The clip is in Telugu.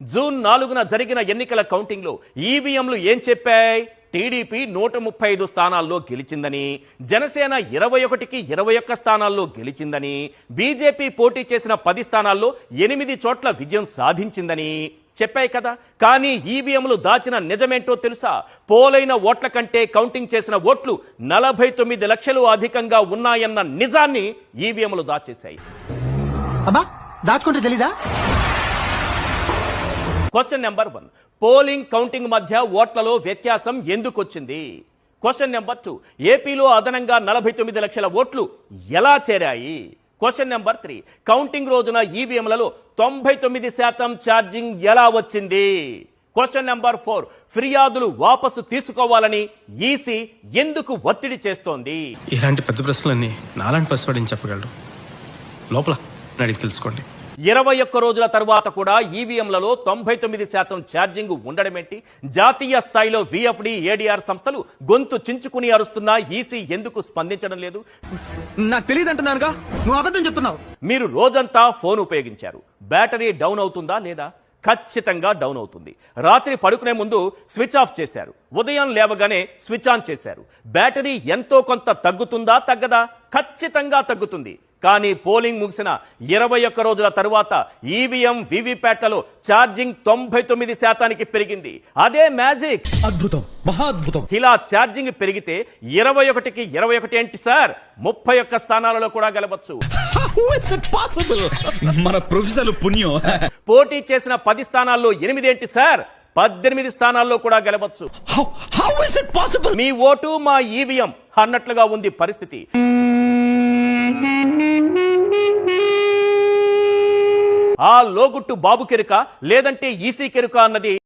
జూన్ 4న జరిగిన ఎన్నికల కౌంటింగ్లో ఈవీఎంలు ఏం చెప్పాయి? టీడీపీ 135 స్థానాల్లో గెలిచిందని, జనసేన 21కి 21 స్థానాల్లో గెలిచిందని, బీజేపీ పోటీ చేసిన 10 స్థానాల్లో 8 చోట్ల విజయం సాధించిందని చెప్పాయి కదా. కానీ ఈవీఎంలు దాచిన నిజమేంటో తెలుసా? పోలైన ఓట్ల కంటే కౌంటింగ్ చేసిన ఓట్లు 49 లక్షలు అధికంగా ఉన్నాయన్న నిజాన్ని ఈవీఎంలు దాచేశాయి. దాచుకుంటే తెలీదా? క్వశ్చన్ నెంబర్ 1, పోలింగ్ కౌంటింగ్ మధ్య ఓట్లలో వ్యత్యాసం ఎందుకు వచ్చింది? క్వశ్చన్ నెంబర్ 2, ఏపీలో అదనంగా 49 లక్షల ఓట్లు ఎలా చేరాయి? క్వశ్చన్ నెంబర్ 3, కౌంటింగ్ రోజున ఈవీఎంలలో 99% ఛార్జింగ్ ఎలా వచ్చింది? క్వశ్చన్ నెంబర్ 4, ఫిర్యాదులు వాపసు తీసుకోవాలని ఈసీ ఎందుకు ఒత్తిడి చేస్తోంది? ఇలాంటి పెద్ద ప్రశ్నలన్నీ నాలాంటి పసివాడిని చెప్పగలరు. లోపల అడిగి తెలుసుకోండి. 21 రోజుల తర్వాత కూడా ఈవీఎంలలో 99% ఛార్జింగ్ ఉండడమేంటి? జాతీయ స్థాయిలో విఎఫ్డి, ఏడీఆర్ సంస్థలు గొంతు చించుకుని అరుస్తున్నా ఈసీ ఎందుకు స్పందించడం లేదు? నాకు తెలియదు అంటున్నానుగా, నువ్వు అబద్ధం చెప్తున్నావు. మీరు రోజంతా ఫోన్ ఉపయోగించారు, బ్యాటరీ డౌన్ అవుతుందా లేదా? ఖచ్చితంగా డౌన్ అవుతుంది. రాత్రి పడుకునే ముందు స్విచ్ ఆఫ్ చేశారు, ఉదయం లేవగానే స్విచ్ ఆన్ చేశారు, బ్యాటరీ ఎంతో కొంత తగ్గుతుందా తగ్గదా? ఖచ్చితంగా తగ్గుతుంది. కానీ పోలింగ్ ముగిసిన 21 రోజుల తరువాత ఈవీఎం, వివిప్యాట్లలో ఛార్జింగ్ 99%కి పెరిగింది. అదే మ్యాజిక్. అద్భుతం, మహా అద్భుతం. ఇలా ఛార్జింగ్ పెరిగితే 21కి 21 ఏంటి సార్, 31 స్థానాలలో కూడా గెలవచ్చు. మన ప్రొఫెసర్ పుణ్యం. పోటీ చేసిన 10 స్థానాల్లో 8 ఏంటి సార్, 18 స్థానాల్లో కూడా గెలవచ్చు. మీ ఓటు మా ఈవీఎం అన్నట్లుగా ఉంది పరిస్థితి. ఆ లోగుట్టు బాబు కెరుక లేదంటే ఈసీ కెరుక అన్నది